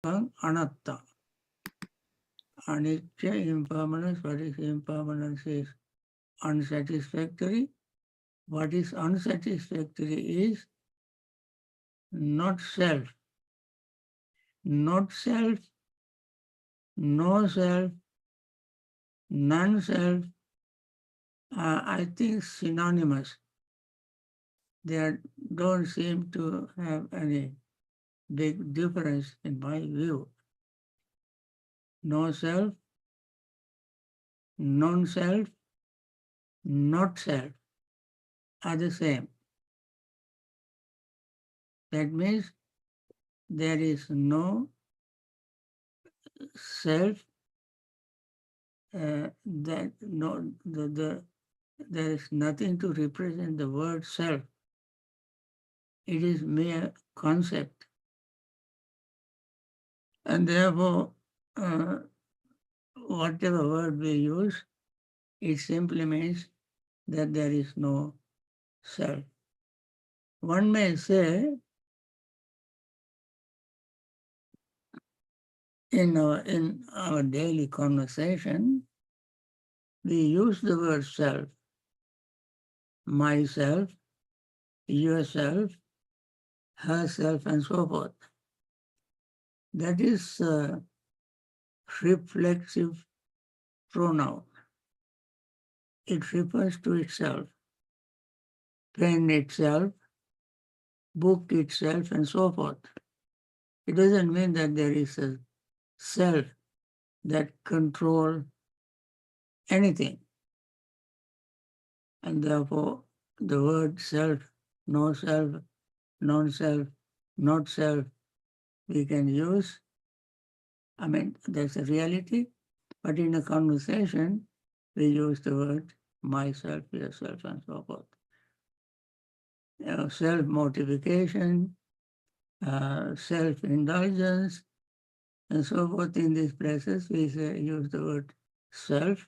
Anatta. Anicca, impermanence. What is impermanence is unsatisfactory. What is unsatisfactory is not self. Not self, no self, non-self, I think synonymous. They don't seem to have any big difference in my view. No self, non-self, not self are the same. That means there is no self, that no there is nothing to represent the word self. It is mere concept. And therefore, whatever word we use, it simply means that there is no self. One may say, in our daily conversation, we use the word self, myself, yourself, herself, and so forth. That is a reflexive pronoun. It refers to itself, pen itself, book itself, and so forth. It doesn't mean that there is a self that controls anything. And therefore, the word self, no self, non-self, not self, we can use. I mean, that's a reality. But in a conversation, we use the word myself, yourself, and so forth. Self-mortification, self-indulgence, and so forth. In these places, we use the word self.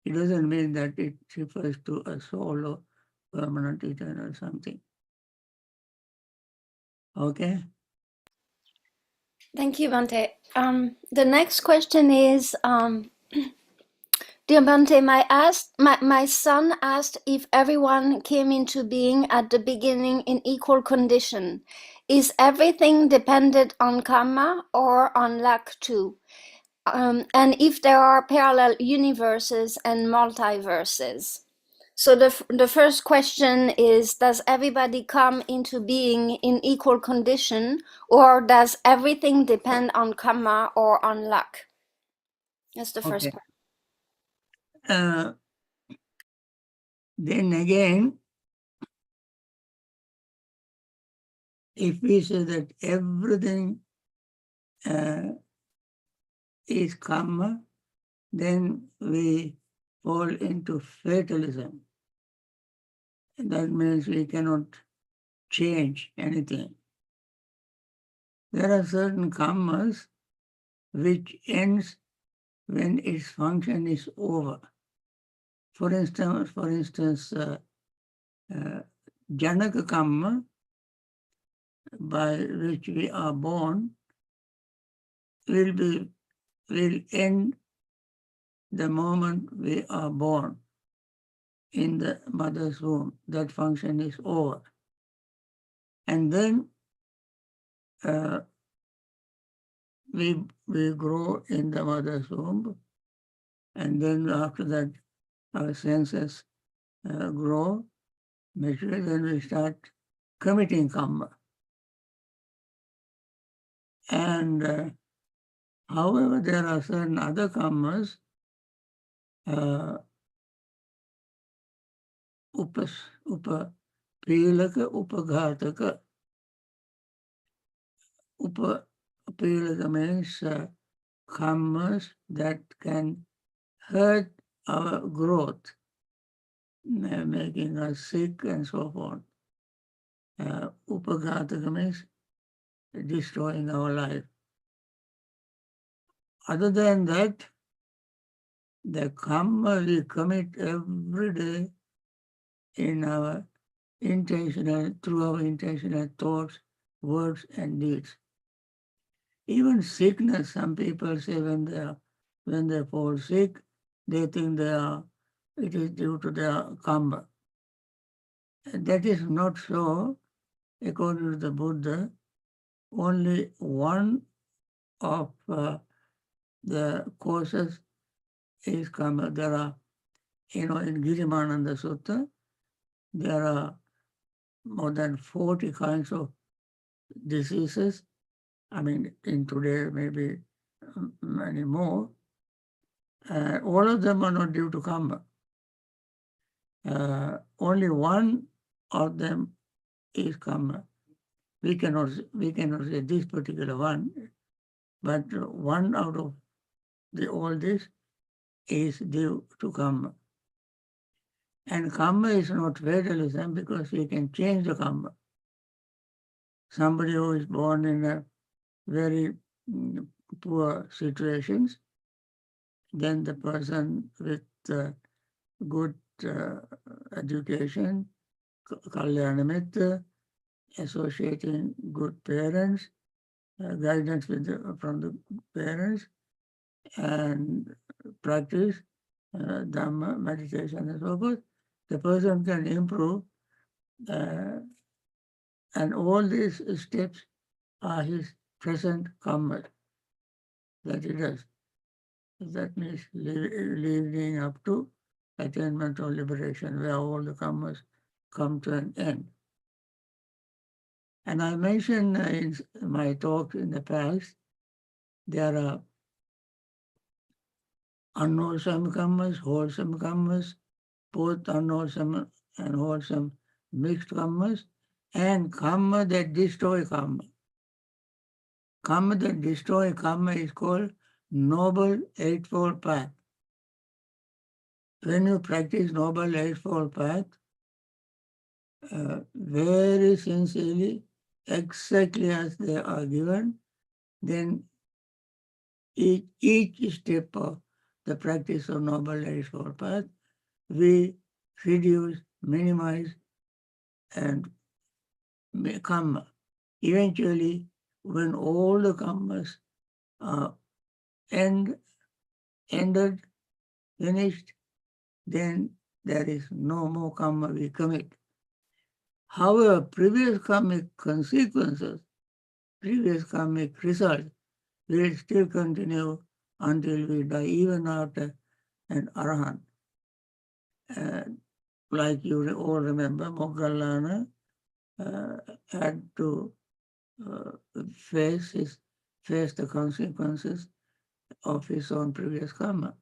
It doesn't mean that it refers to a soul or permanent, eternal something. Okay? Thank you, Bhante. The next question is, dear Bhante, my son asked if everyone came into being at the beginning in equal condition. Is everything dependent on karma or on luck too? And if there are parallel universes and multiverses. So the first question is, does everybody come into being in equal condition, or does everything depend on karma or on luck? That's the first part. Then again, if we say that everything is karma, then we fall into fatalism. That means we cannot change anything. There are certain karmas which ends when its function is over. For instance, Janaka karma, by which we are born, will end the moment we are born in the mother's womb. That function is over. And then we grow in the mother's womb, and then after that our senses grow, mature, then we start committing karma. And however, there are certain other karmas, upapilaka, upaghataka. Upapilaka means karmas that can hurt our growth, making us sick and so forth. Upaghataka means destroying our life. Other than that, the karma we commit every day in our through our intentional thoughts, words, and deeds. Even sickness, some people say when they fall sick, they think it is due to their Kamma. That is not so. According to the Buddha, only one of the causes is Kamma. There are, in Girimananda Sutta, there are more than 40 kinds of diseases. I mean, in today, maybe many more. All of them are not due to Kamma. Only one of them is Kamma. We cannot say this particular one, but one out of all this is due to Kamma. And Kamma is not fatalism because we can change the Kamma. Somebody who is born in a very poor situations, then the person with good education, Kalyanamitra, associating good parents, guidance from the parents, and practice Dhamma, meditation, and so forth, the person can improve. And all these steps are his present Kamma that he does. That means leading up to attainment or liberation, where all the Kammas come to an end. And I mentioned in my talk in the past, there are unwholesome Kammas, wholesome Kammas, both unwholesome and wholesome mixed Kammas, and Kamma that destroy Kamma. Kamma that destroy Kamma is called Noble Eightfold Path. When you practice Noble Eightfold Path, very sincerely, exactly as they are given, then each step of the practice of Noble Eightfold Path, we reduce, minimize, and Kamma. Eventually, when all the Kammas are ended, finished, then there is no more Kamma we commit. However, previous karmic consequences, previous karmic results will still continue until we die, even after an Arahant. Like you all remember, Moggallana had to face the consequences of his own previous karma.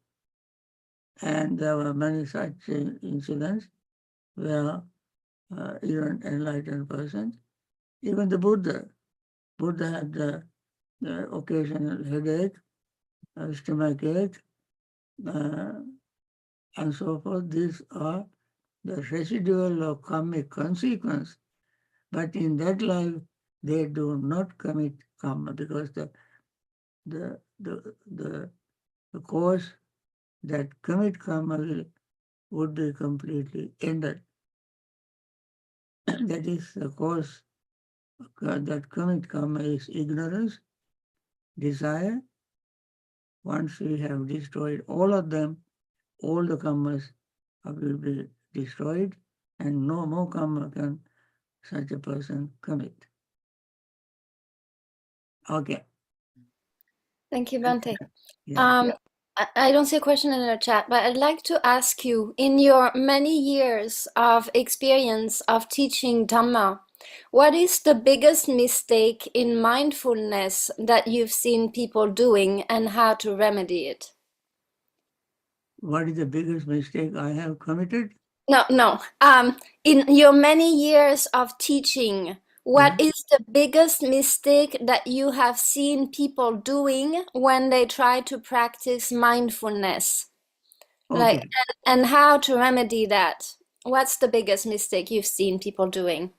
And there were many such incidents where even enlightened persons, even the Buddha had the occasional headache, stomach ache, and so forth. These are the residual of karmic consequence. But in that life, they do not commit karma because the cause that commit karma would be completely ended. That is the cause that commit karma is ignorance, desire. Once we have destroyed all of them, all the karmas will be destroyed and no more karma can such a person commit. Okay. Thank you, Bhante. Yeah. I don't see a question in the chat, but I'd like to ask you, in your many years of experience of teaching Dhamma, what is the biggest mistake in mindfulness that you've seen people doing and how to remedy it? What is the biggest mistake I have committed? No. In your many years of teaching, what is the biggest mistake that you have seen people doing when they try to practice mindfulness? Okay. Like, and how to remedy that? What's the biggest mistake you've seen people doing?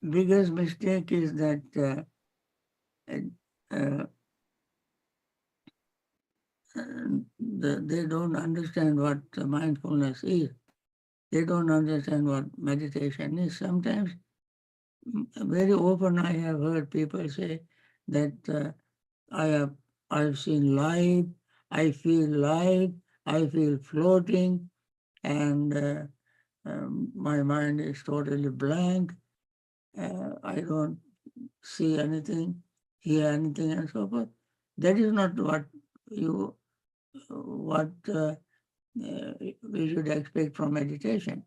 Biggest mistake is that they don't understand what mindfulness is. They don't understand what meditation is. Sometimes, very often I have heard people say that I've seen light, I feel light, I feel floating, and my mind is totally blank. I don't see anything, hear anything, and so forth. That is not you what we should expect from meditation.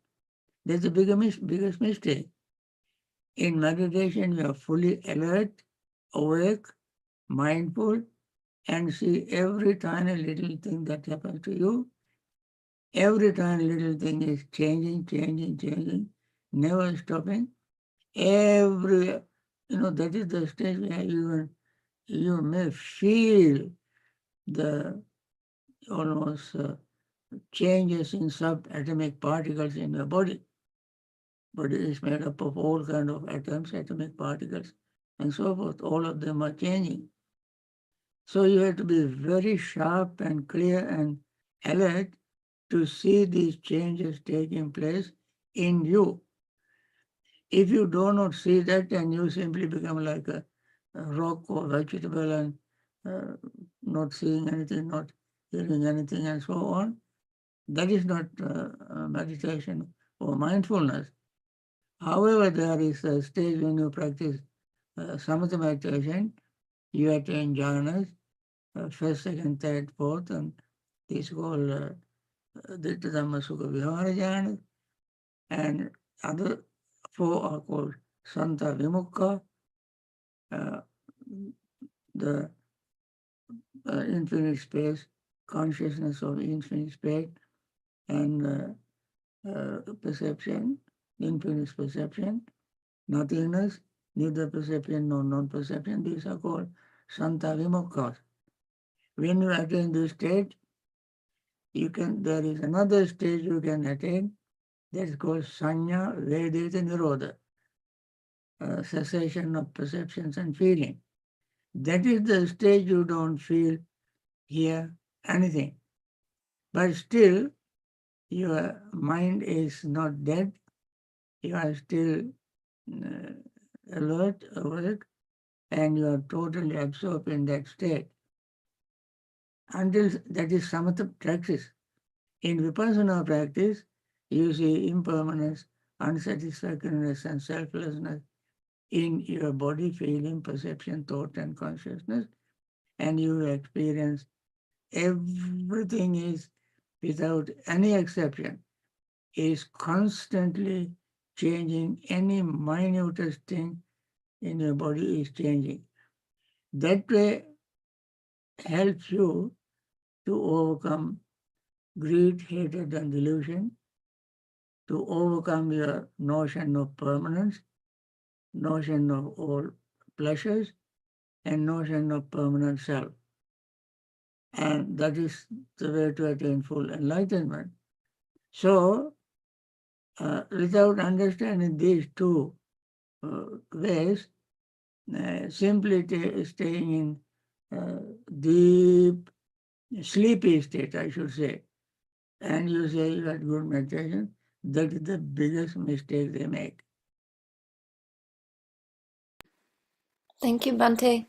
That's the biggest mistake. In meditation, you are fully alert, awake, mindful, and see every tiny little thing that happens to you. Every tiny little thing is changing, never stopping. Every, that is the stage where you may feel the almost changes in subatomic particles in your body. Body is made up of all kind of atoms, atomic particles, and so forth. All of them are changing. So you have to be very sharp and clear and alert to see these changes taking place in you. If you do not see that, then you simply become like a rock or vegetable and uh, not seeing anything, not hearing anything, and so on. That is not meditation or mindfulness. However, there is a stage when you practice samatha meditation, you attain jhanas, first, second, third, fourth, and this is called Ditta Dhamma Sukha Vihara jhana, and other four are called Santa Vimukha, uh, the infinite space, consciousness of infinite space, and perception, infinite perception, nothingness, neither perception nor non-perception. These are called Santa Vimukkhas. When you attain this state, there is another stage you can attain that is called Sanya Vedita Nirodha, cessation of perceptions and feeling. That is the stage you don't feel, hear anything. But still, your mind is not dead. You are still uh, alert, awake, and you are totally absorbed in that state. Until that is samatha practice. In vipassana practice, you see impermanence, unsatisfactoriness, and selflessness in your body, feeling, perception, thought, and consciousness, and you experience everything is, without any exception, is constantly changing. Any minutest thing in your body is changing. That way helps you to overcome greed, hatred, and delusion, to overcome your notion of permanence, notion of all pleasures, and notion of permanent self. And that is the way to attain full enlightenment. So, without understanding these two ways, simply staying in deep sleepy state, I should say, and you say you had good meditation, that is the biggest mistake they make. Thank you, Bhante.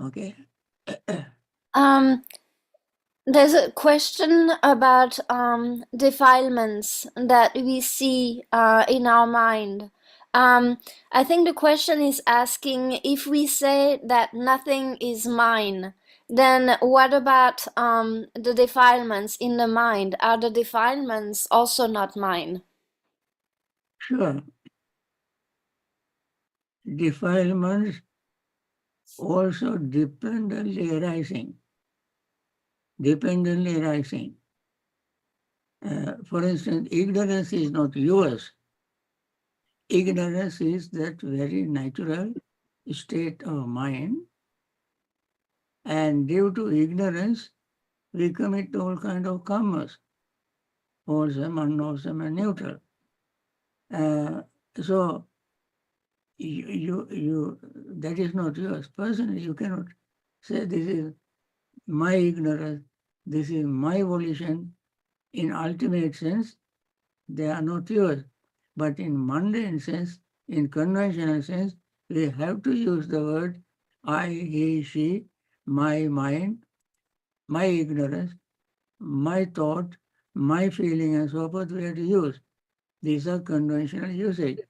Okay? There's a question about defilements that we see in our mind. I think the question is asking, if we say that nothing is mine, then what about the defilements in the mind? Are the defilements also not mine? Sure. Defilements also dependently arising. For instance, ignorance is not yours. Ignorance is that very natural state of mind, and due to ignorance, we commit all kind of karmas, wholesome, unwholesome, and neutral. So that is not yours. Personally, you cannot say this is my ignorance, this is my volition. In ultimate sense, they are not yours. But in mundane sense, in conventional sense, we have to use the word I, he, she, my mind, my ignorance, my thought, my feeling, and so forth we have to use. These are conventional usage.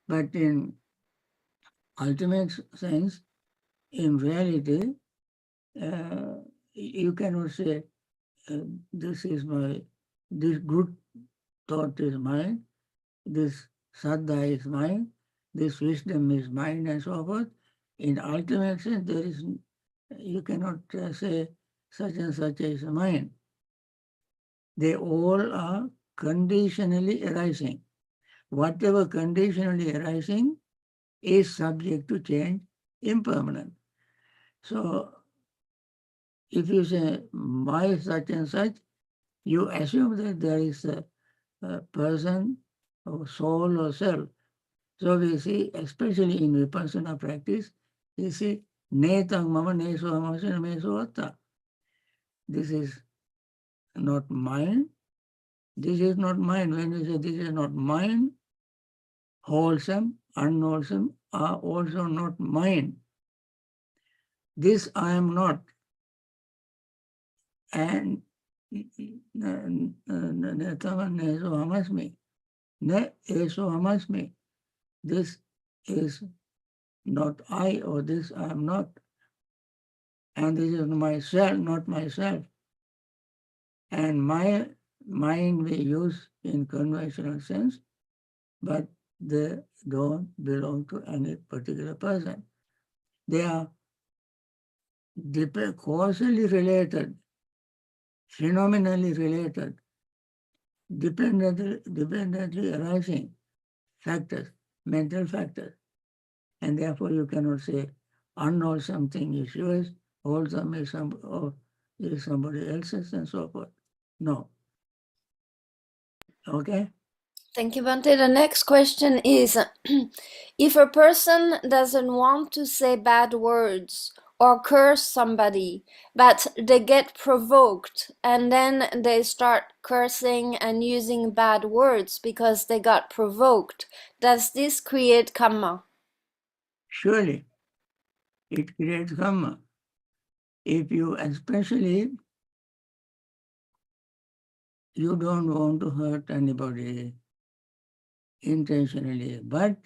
But in ultimate sense, in reality, you cannot say, this good thought is mine, this saddha is mine, this wisdom is mine, and so forth. In ultimate sense, you cannot say such and such is mine. They all are conditionally arising. Whatever conditionally arising is subject to change, impermanent. So, if you say my such and such, you assume that there is a person or soul or self. So we see, especially in vipassana practice, you see, netang mama neso amasana meso atta. This is not mine. This is not mine. When you say this is not mine, wholesome, unwholesome are also not mine. This I am not. And netama neso amasmi. Ne eso amasmi. This is not I, or this I am not. And this is myself, not myself. And my mind we use in conventional sense, but they don't belong to any particular person. They are causally related, phenomenally related, dependently arising factors, mental factors. And therefore you cannot say unwholesome thing is yours, wholesome is somebody else's, and so forth. No. Okay? Thank you, Bhante. The next question is, if a person doesn't want to say bad words or curse somebody, but they get provoked and then they start cursing and using bad words because they got provoked, does this create kamma? Surely, it creates kamma. If you, especially, you don't want to hurt anybody intentionally, but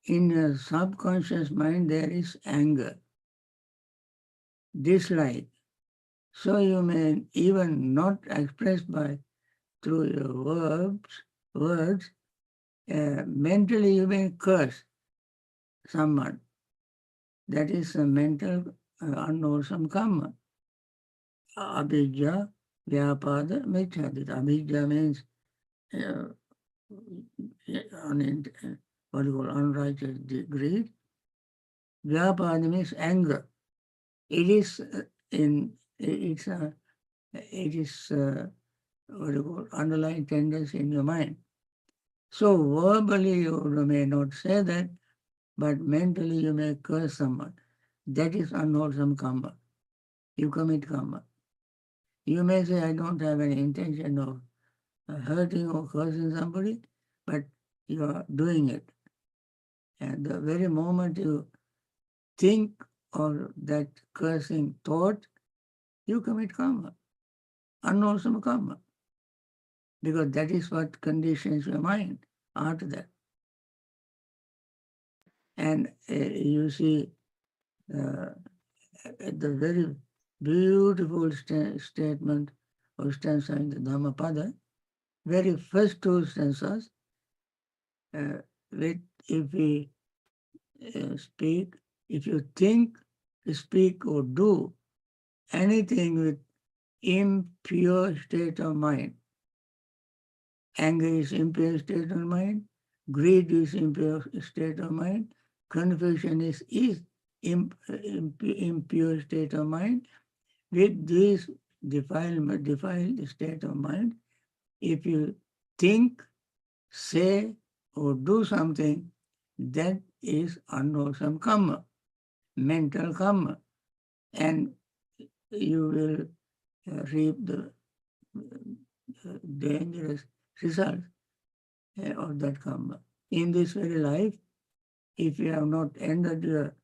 in your subconscious mind there is anger, dislike. So you may even not express by through your words, mentally you may curse someone. That is a mental unwholesome karma. Abhijja, vyapada, mithadita. Abhijja means what you call unrighteous greed. Vyapada means anger. It is what you call underlying tendency in your mind. So verbally you may not say that, but mentally you may curse someone. That is unwholesome karma. You commit karma. You may say, I don't have any intention of hurting or cursing somebody, but you are doing it. And the very moment you think of that cursing thought, you commit karma, unwholesome karma. Because that is what conditions your mind after that. And you see, the very beautiful statement or stanza in the Dhammapada, very first two stanzas, if we speak, if you think, speak, or do anything with impure state of mind, anger is impure state of mind, greed is impure state of mind, confusion is impure state of mind. With this defiled state of mind, if you think, say, or do something, that is unwholesome karma, mental karma, and you will reap the dangerous results of that karma. In this very life, if you have not ended your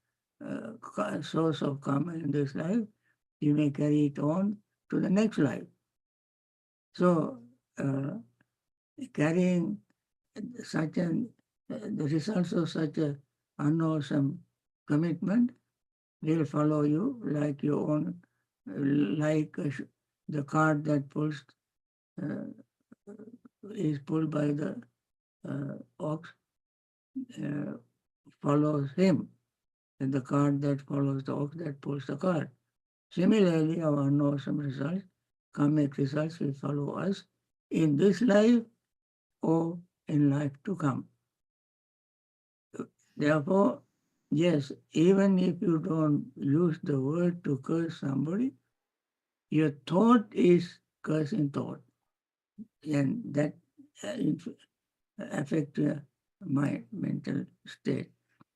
source of karma in this life, you may carry it on to the next life. So, carrying such an the results of such a unwholesome commitment will follow you like your own, like the cart that pulls uh, is pulled by the ox uh, follows him, and the cart that follows the ox that pulls the cart. Similarly, our unwholesome results, karmic results, will follow us in this life or in life to come. Therefore, yes, even if you don't use the word to curse somebody, your thought is cursing thought, and that affect your mind, mental state.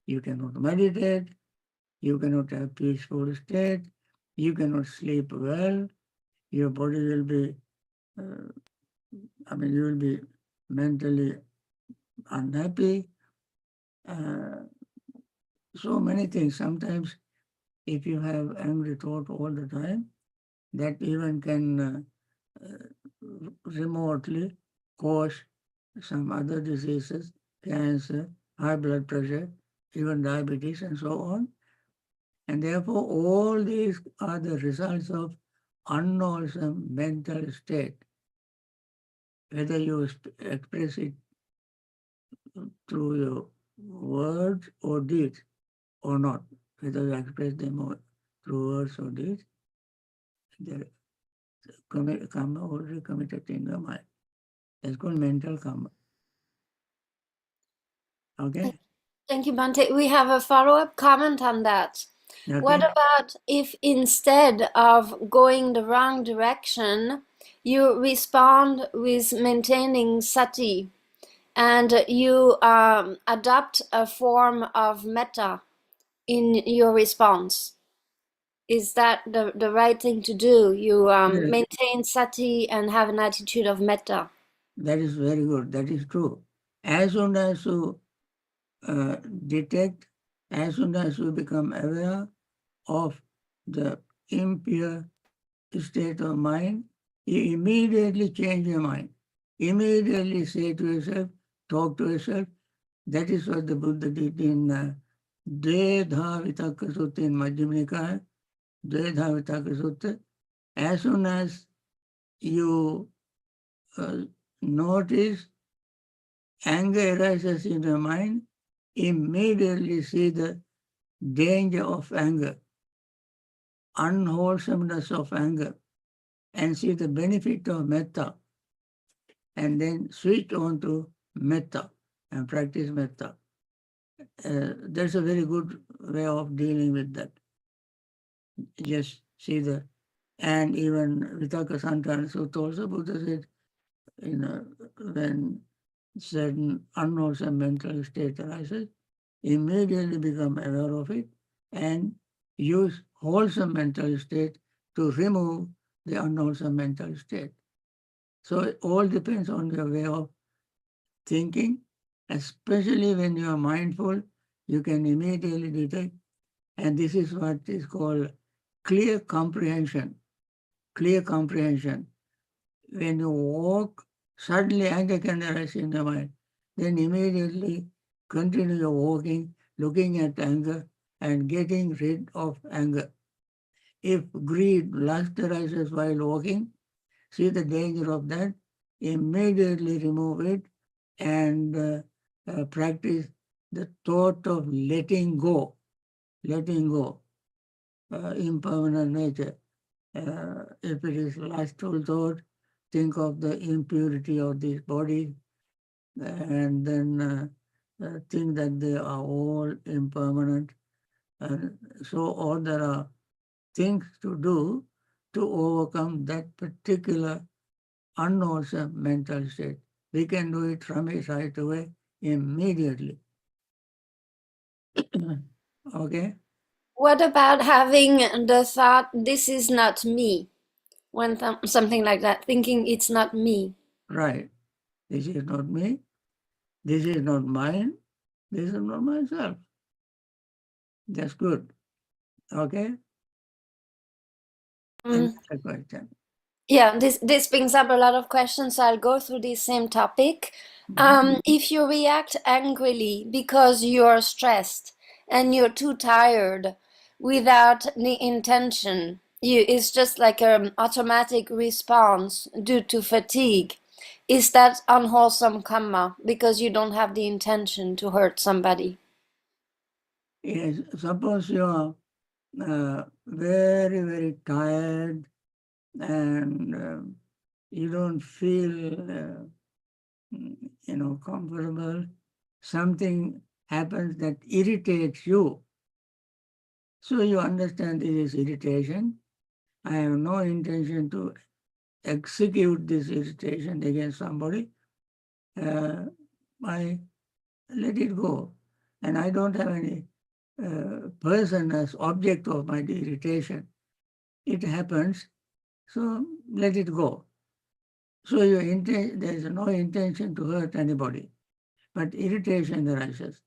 You cannot meditate, you cannot have peaceful state, you cannot sleep well, your body will be, you will be mentally unhappy. So many things. Sometimes if you have angry thought all the time, that even can remotely cause some other diseases, cancer, high blood pressure, even diabetes and so on. And therefore, all these are the results of unwholesome mental state. Whether you express it through your words or deeds or not, whether you express them through words or deeds, the karma already committed in your mind. It's called mental karma. Okay? Thank you, Bhante. We have a follow-up comment on that. Okay. What about if instead of going the wrong direction, you respond with maintaining sati and you adopt a form of metta in your response? Is that the right thing to do? You maintain sati and have an attitude of metta. That is very good. That is true. As soon as you detect, as soon as you become aware of the impure state of mind, you immediately change your mind. Immediately say to yourself, talk to yourself. That is what the Buddha did in Dvedha Vitaka Sutta in Majjhima Nikaya. Dvedha Vitaka Sutta. As soon as you notice anger arises in your mind, immediately see the danger of anger, unwholesomeness of anger, and see the benefit of metta, and then switch on to metta and practice metta. That's a very good way of dealing with that. Just see the, and even Vitaka Sankhara Sutta also Buddha said, when certain unwholesome mental state arises, immediately become aware of it and use wholesome mental state to remove the unwholesome mental state. So it all depends on your way of thinking, especially when you are mindful, you can immediately detect, and this is what is called clear comprehension. Clear comprehension. When you walk, suddenly anger can arise in your mind. Then immediately continue your walking, looking at anger and getting rid of anger. If greed, lust arises while walking, see the danger of that, immediately remove it and practice the thought of letting go, impermanent nature. If it is lustful thought, think of the impurity of this body and then think that they are all impermanent. And so all there are things to do to overcome that particular unwholesome mental state. We can do it from it right away, immediately. Okay? What about having the thought, this is not me? When something like that, thinking it's not me. Right. This is not me. This is not mine. This is not myself. That's good. Okay? Another question. Yeah, this brings up a lot of questions. I'll go through the same topic. If you react angrily because you're stressed and you're too tired without the intention, it's just like an automatic response due to fatigue. Is that unwholesome karma because you don't have the intention to hurt somebody? Yes, suppose you are very, very tired and you don't feel, comfortable. Something happens that irritates you. So you understand this is irritation. I have no intention to execute this irritation against somebody. I let it go. And I don't have any person as object of my irritation. It happens, so let it go. So there is no intention to hurt anybody, but irritation arises.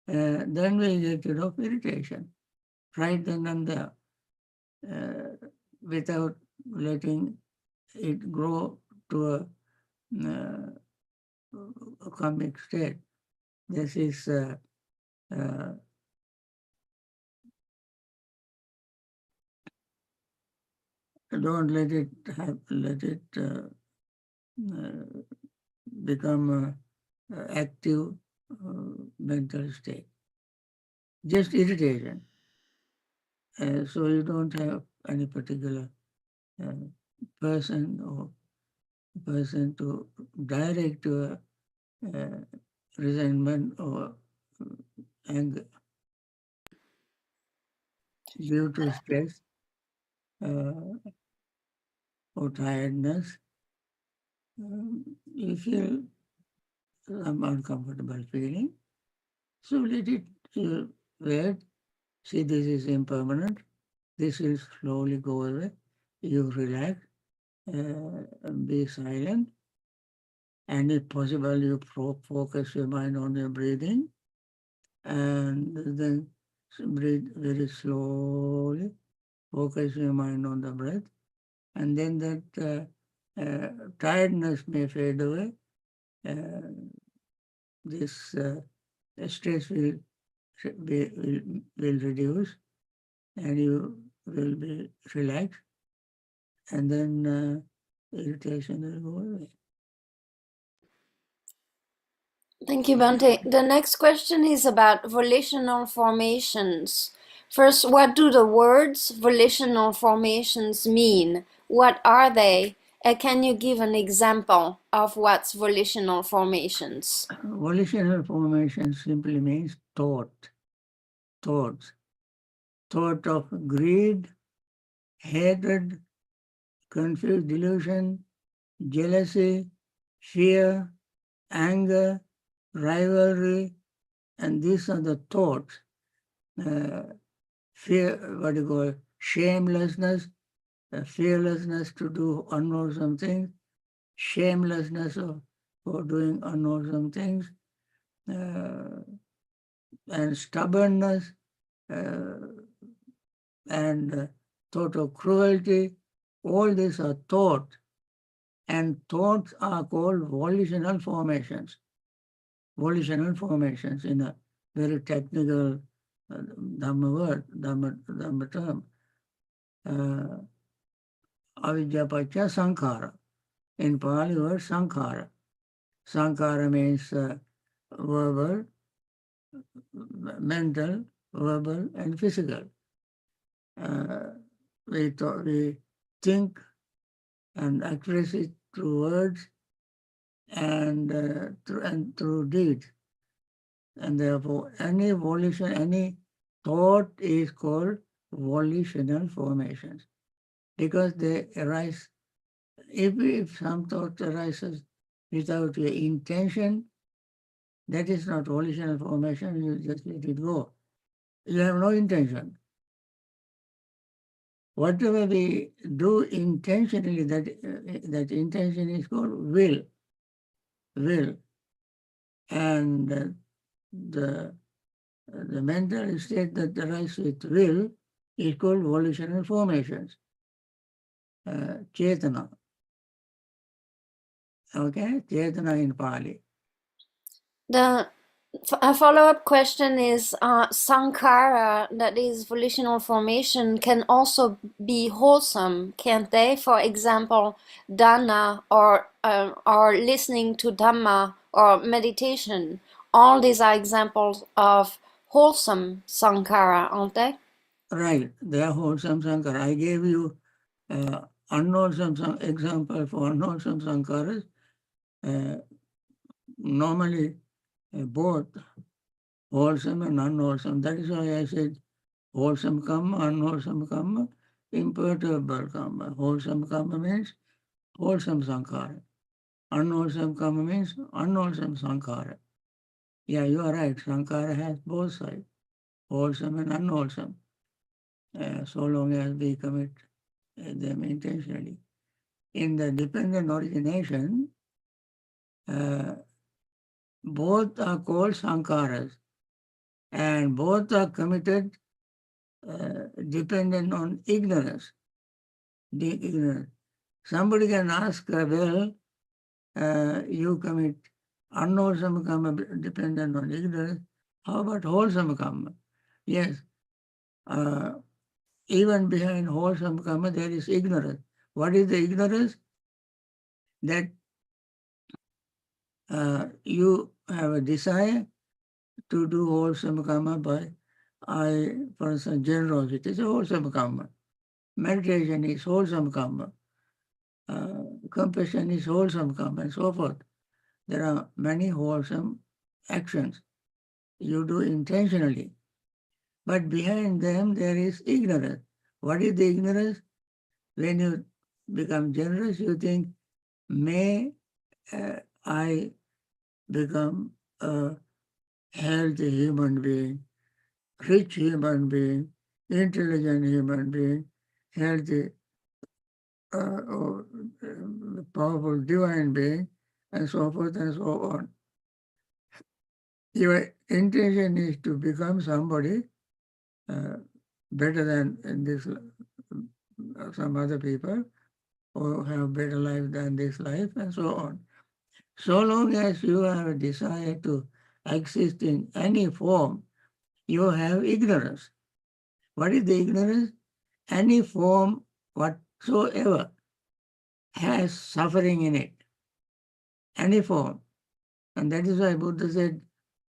Then we get rid of irritation, right then and there, without letting it grow to a comic state. This is don't let it become active mental state. Just irritation. So you don't have any particular person to direct your resentment or anger due to stress or tiredness. You feel some uncomfortable feeling. So let it wait. See, this is impermanent. This will slowly go away. You relax, be silent, and if possible, you focus your mind on your breathing, and then breathe very slowly. Focus your mind on the breath, and then that tiredness may fade away. This stress will reduce, and you will be relaxed, and then irritation will go away. Thank you, Bhante. The next question is about volitional formations. First, what do the words volitional formations mean? What are they? Can you give an example of what's volitional formations? Volitional formation simply means thoughts. Thought of greed, hatred, confused delusion, jealousy, fear, anger, rivalry, and these are the thoughts. Fear, what you call shamelessness, fearlessness to do unwholesome things, shamelessness for doing unwholesome things, and stubbornness, and thought of cruelty. All these are thoughts, and thoughts are called volitional formations. Volitional formations in a very technical Dhamma word, Dhamma term. Avidyapacha Sankhara. In Pali word Sankhara. Sankhara means verbal, mental, verbal, and physical. We think and express it through words and through deeds. And therefore, any volition, any thought is called volitional formations because they arise. If some thought arises without your intention, that is not volitional formation. You just let it go. You have no intention. Whatever we do intentionally, that intention is called will. Will. And the The mental state that arises with will is called volitional formations, chetana. Okay, chetana in Pali. A follow-up question is Sankhara, that is volitional formation, can also be wholesome, can't they? For example, dana or listening to Dhamma or meditation. All these are examples of wholesome Sankhara, aren't they? Right, they are wholesome Sankhara. I gave you unwholesome example for unwholesome Sankharas. Normally, both wholesome and unwholesome. That is why I said wholesome Kamma, unwholesome Kamma, imperturbable Kamma. Wholesome Kamma means wholesome Sankhara. Unwholesome Kamma means unwholesome Sankhara. Yeah, you are right. Sankhara has both sides, wholesome and unwholesome, so long as we commit them intentionally. In the dependent origination, both are called Sankharas and both are committed dependent on ignorance. Ignorance. Somebody can ask, well, you commit unwholesome karma dependent on ignorance. How about wholesome karma? Yes, even behind wholesome karma there is ignorance. What is the ignorance? That you have a desire to do wholesome karma by, for instance, generosity is a wholesome karma. Meditation is wholesome karma. Compassion is wholesome karma, and so forth. There are many wholesome actions you do intentionally. But behind them, there is ignorance. What is the ignorance? When you become generous, you think, may I become a healthy human being, rich human being, intelligent human being, healthy, or powerful divine being, and so forth and so on. Your intention is to become somebody better than in this some other people, or have better life than this life, and so on. So long as you have a desire to exist in any form, you have ignorance. What is the ignorance? Any form whatsoever has suffering in it. Any form. And that is why Buddha said,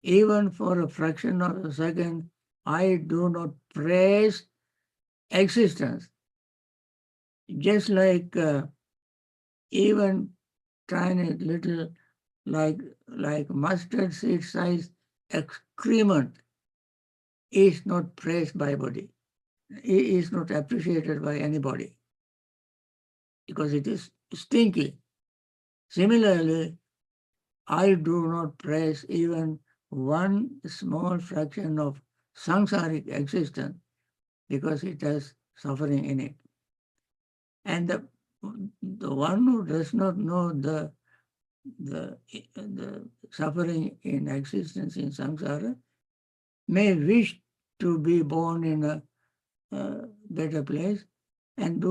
even for a fraction of a second, I do not praise existence. Just like even tiny little, like mustard seed size excrement is not praised by body. It is not appreciated by anybody because it is stinky. Similarly, I do not praise even one small fraction of samsaric existence because it has suffering in it. And the one who does not know the suffering in existence in samsara may wish to be born in a better place and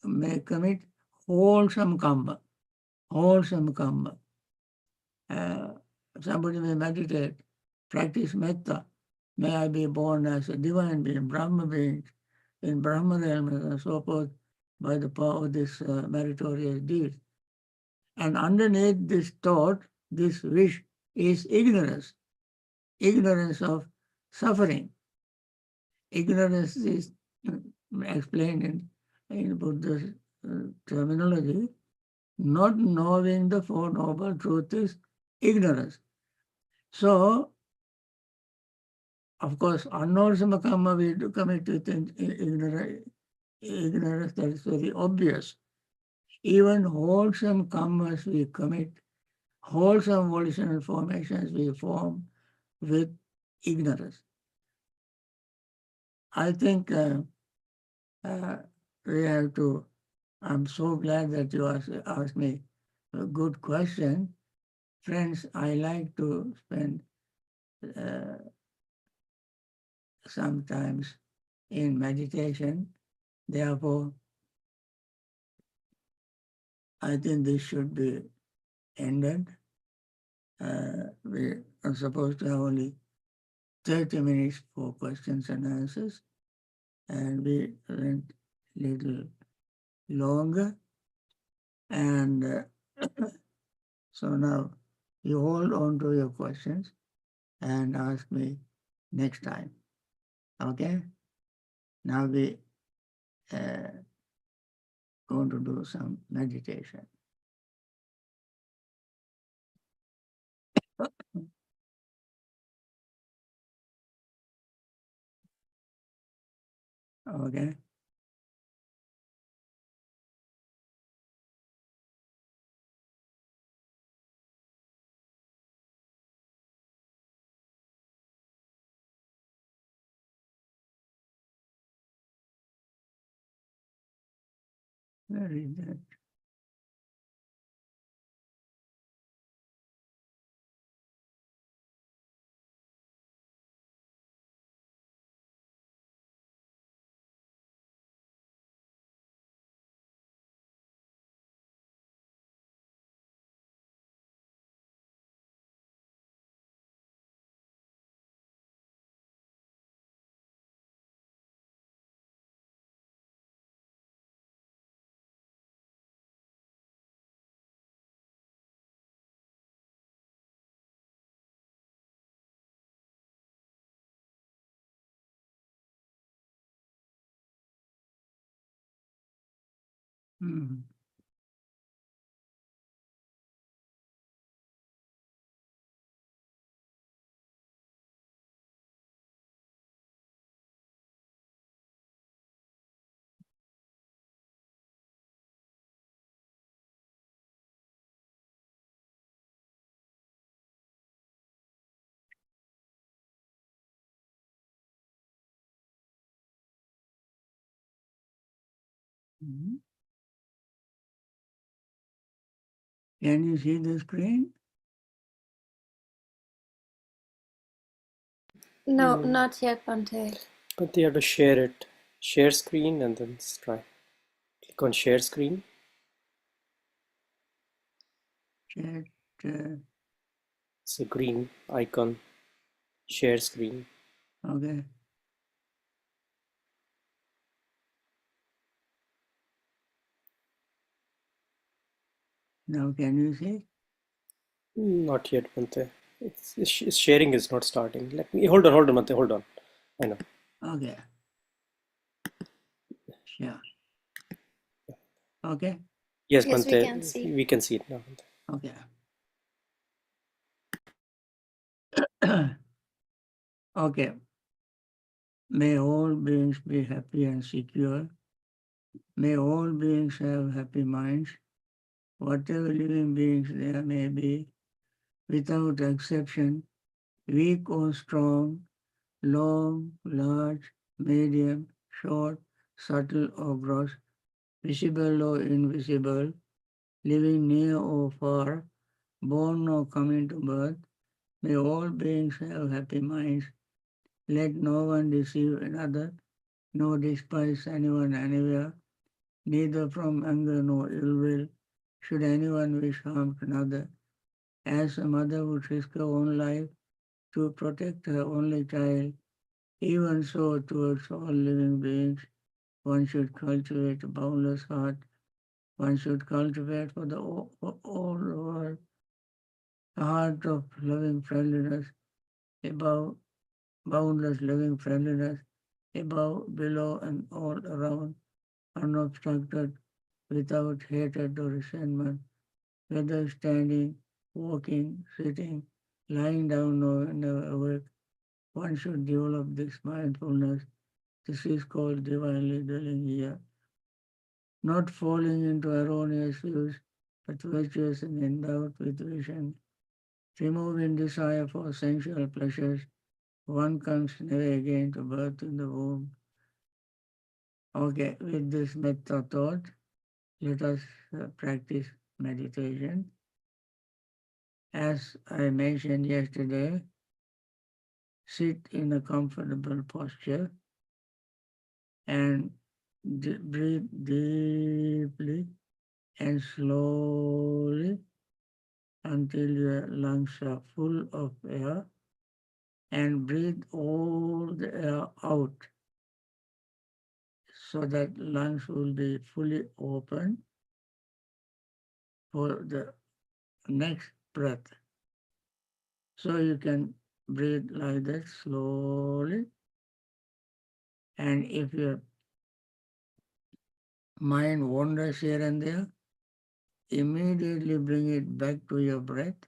may commit wholesome karma. Wholesome karma. Somebody may meditate, practice metta. May I be born as a divine being, Brahma being, in Brahma realm and so forth, by the power of this meritorious deed. And underneath this thought, this wish is ignorance. Ignorance of suffering. Ignorance is explained in Buddha's terminology. Not knowing the Four Noble Truths is ignorance. So, of course, unwholesome karma we do commit with ignorance, that is very obvious. Even wholesome karmas we commit, wholesome volitional formations we form with ignorance. I think we have to, I'm so glad that you asked me a good question. Friends, I like to spend sometimes in meditation. Therefore, I think this should be ended. We are supposed to have only 30 minutes for questions and answers, and we went little longer. And so now you hold on to your questions and ask me next time. Okay? Now we going to do some meditation. Okay? Where is that? Hmm. Mhm. Can you see the screen? No, No. not yet, Bhante. But you have to share it. Share screen and then try. Click on share screen. Chat. It's a green icon. Share screen. Okay. Now can you see? Not yet, Bhante. Sharing is not starting. Let me hold on, Bhante, hold on. I know. Okay. Yeah. Okay. Yes, Yes, we Bhante, can see. we can see it now. Okay. Okay. May all beings be happy and secure. May all beings have happy minds. Whatever living beings there may be, without exception, weak or strong, long, large, medium, short, subtle or gross, visible or invisible, living near or far, born or coming to birth, may all beings have happy minds. Let no one deceive another, nor despise anyone anywhere, neither from anger nor ill will should anyone wish harm to another. As a mother would risk her own life to protect her only child, even so towards all living beings, one should cultivate a boundless heart. One should cultivate for the all world a heart of loving friendliness, above boundless loving friendliness, above, below, and all around, unobstructed, without hatred or resentment, whether standing, walking, sitting, lying down, or never awake. One should develop this mindfulness. This is called divinely dwelling here. Not falling into erroneous views, but virtuous and endowed with vision. Removing desire for sensual pleasures, one comes never again to birth in the womb. Okay, with this metta thought, let us practice meditation. As I mentioned yesterday, Sit in a comfortable posture and breathe deeply and slowly until your lungs are full of air, and breathe all the air out so that lungs will be fully open for the next breath. So you can breathe like that slowly, and if your mind wanders here and there, immediately bring it back to your breath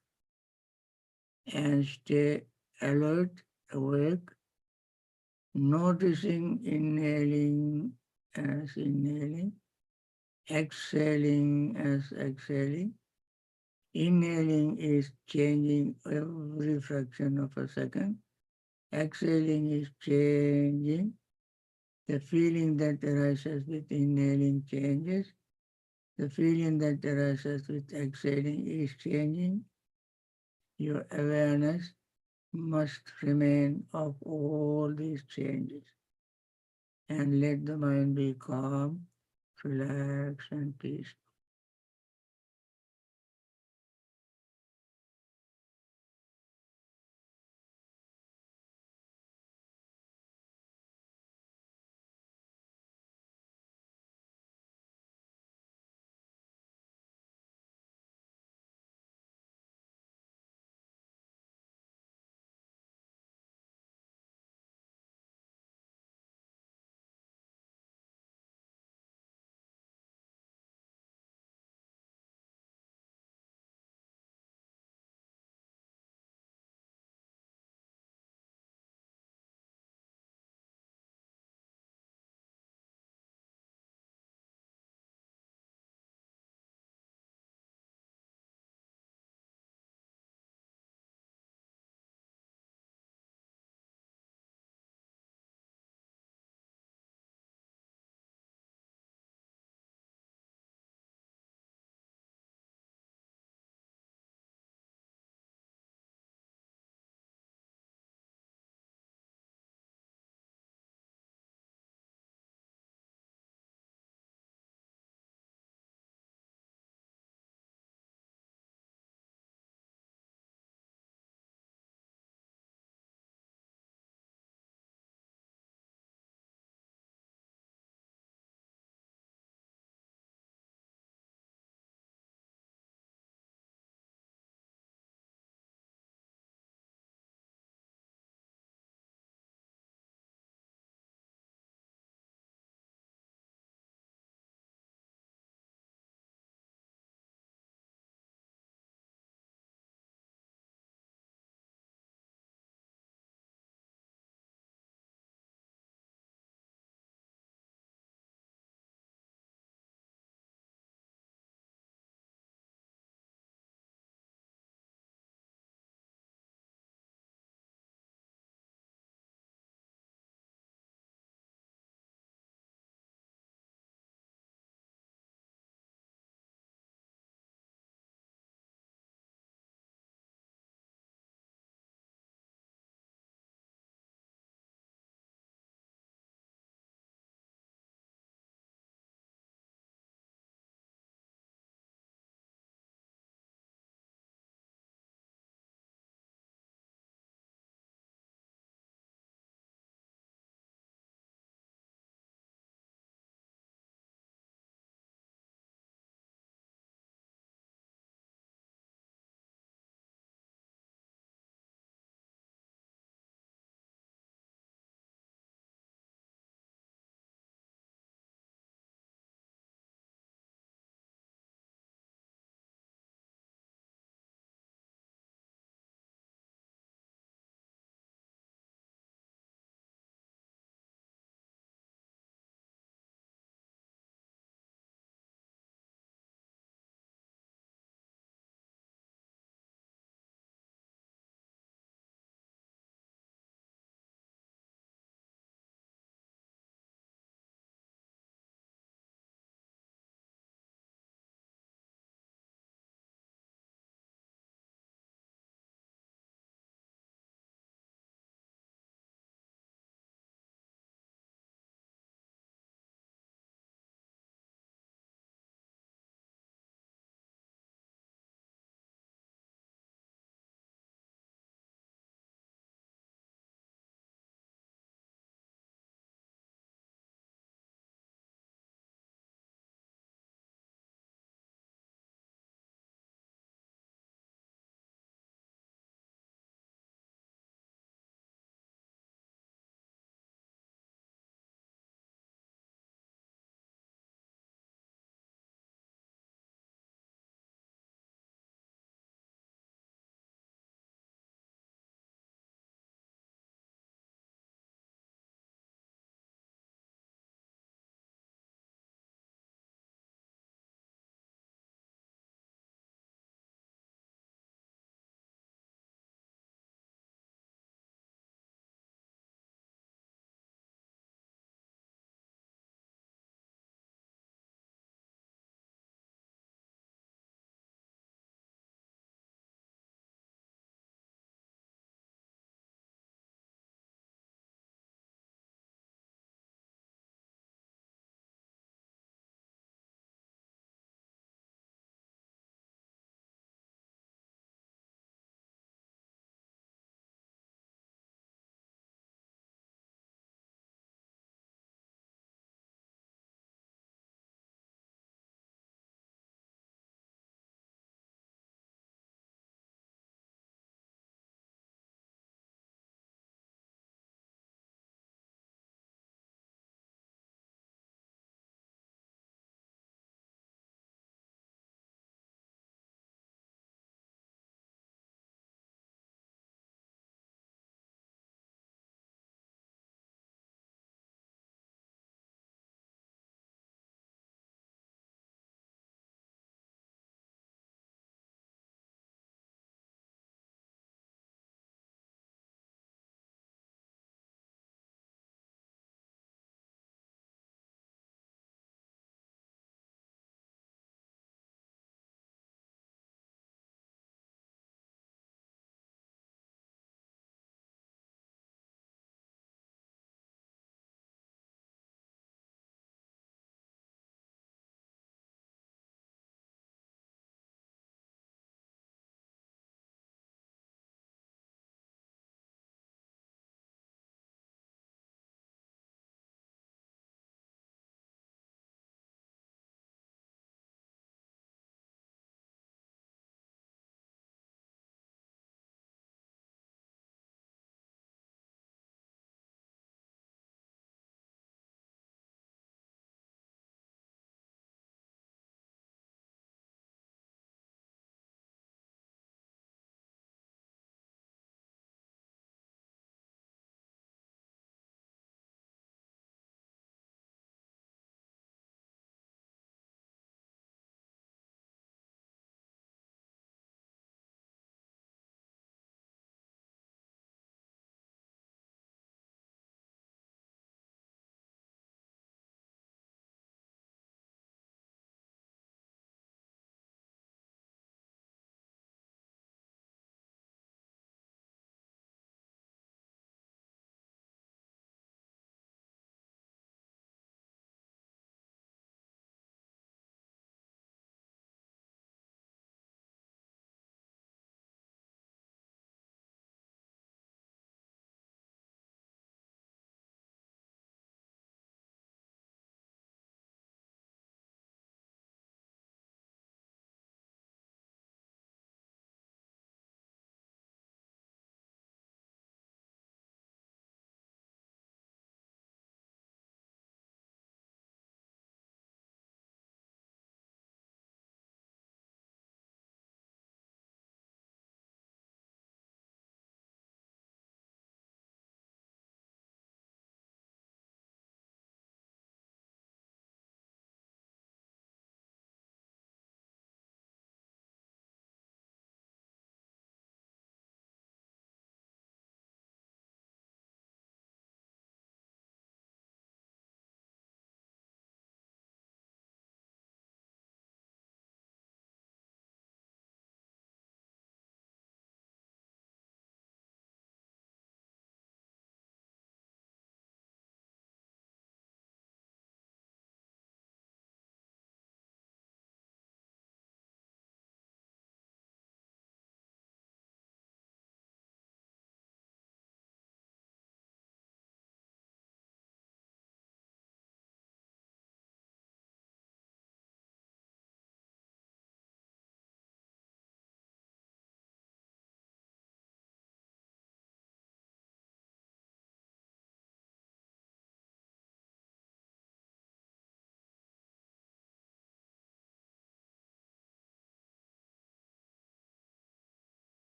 and stay alert, awake, noticing inhaling as inhaling, exhaling as exhaling. Inhaling is changing every fraction of a second. Exhaling is changing. The feeling that arises with inhaling changes. The feeling that arises with exhaling is changing. Your awareness must remain of all these changes and let the mind be calm, relaxed, and peaceful.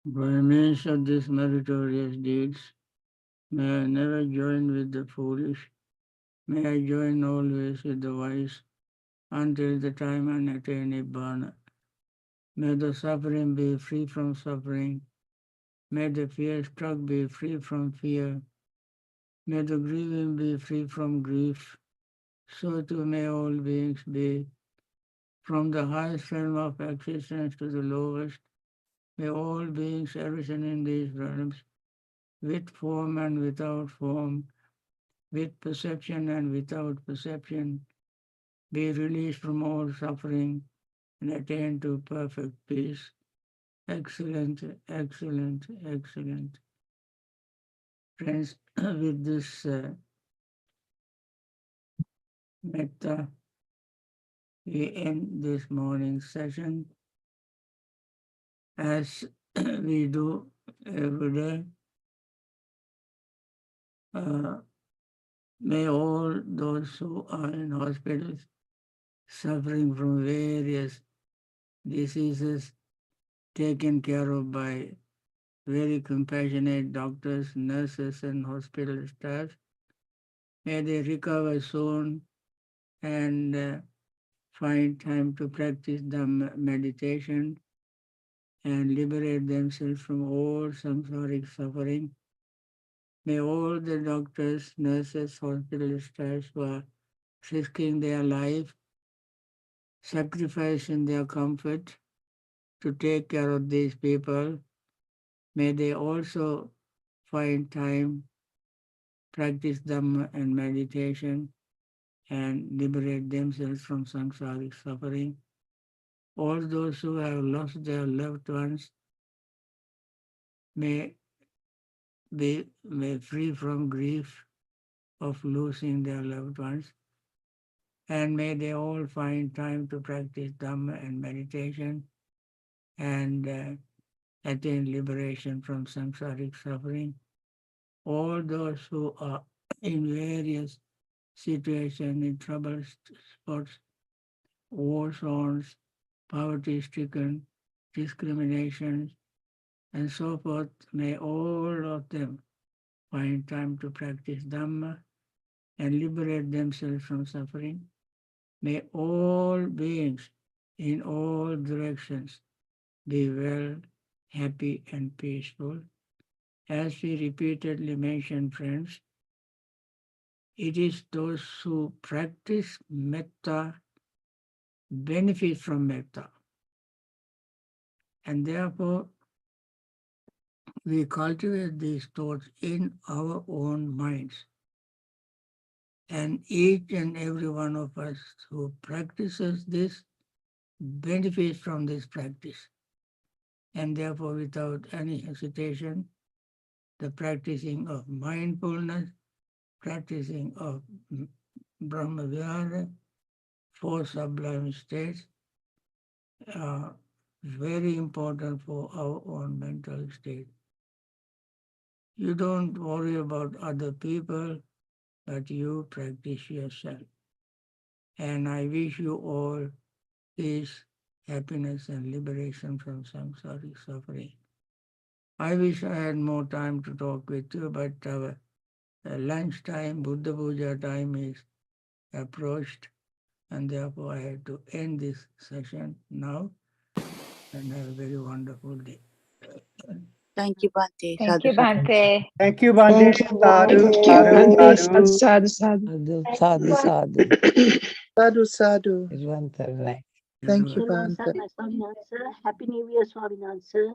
By means of these meritorious deeds, may I never join with the foolish, may I join always with the wise, until the time I attain Bhavana. May the suffering be free from suffering, may the fear-struck be free from fear, may the grieving be free from grief, so too may all beings be, from the highest realm of existence to the lowest. May all beings arisen in these realms, with form and without form, with perception and without perception, be released from all suffering and attain to perfect peace. Excellent, excellent, excellent. Friends, with this metta, we end this morning's session as we do every day. May all those who are in hospitals suffering from various diseases taken care of by very compassionate doctors, nurses, and hospital staff. May they recover soon and find time to practice the meditation and liberate themselves from all samsaric suffering. May all the doctors, nurses, hospital staff who are risking their life, sacrificing their comfort to take care of these people, may they also find time, practice Dhamma and meditation, and liberate themselves from samsaric suffering. All those who have lost their loved ones may be free from grief of losing their loved ones, and may they all find time to practice Dhamma and meditation and attain liberation from samsaric suffering. All those who are in various situations, in trouble spots, war zones, poverty-stricken, discriminations, and so forth, may all of them find time to practice Dhamma and liberate themselves from suffering. May all beings in all directions be well, happy, and peaceful. As we repeatedly mention, friends, it is those who practice metta benefit from metta. And therefore, we cultivate these thoughts in our own minds. And each and every one of us who practices this benefits from this practice. And therefore, without any hesitation, the practicing of mindfulness, practicing of Brahma Vihara, 4 sublime states, are very important for our own mental state. You don't worry about other people, but you practice yourself. And I wish you all peace, happiness, and liberation from samsaric suffering. I wish I had more time to talk with you, but our lunchtime, Buddha Puja time is approached, and therefore I have to end this session now, and have a very wonderful day. Thank you, Bhante. Thank Sadhu, you, sadhu. Bhante. Thank you, Bhante. Sadhu, sadhu, sadhu. Sadhu, sadhu. Sadhu, sadhu. It went that way. Thank you, Hello, Bhante. Swaminathan sir. Happy New Year, Swaminathan sir.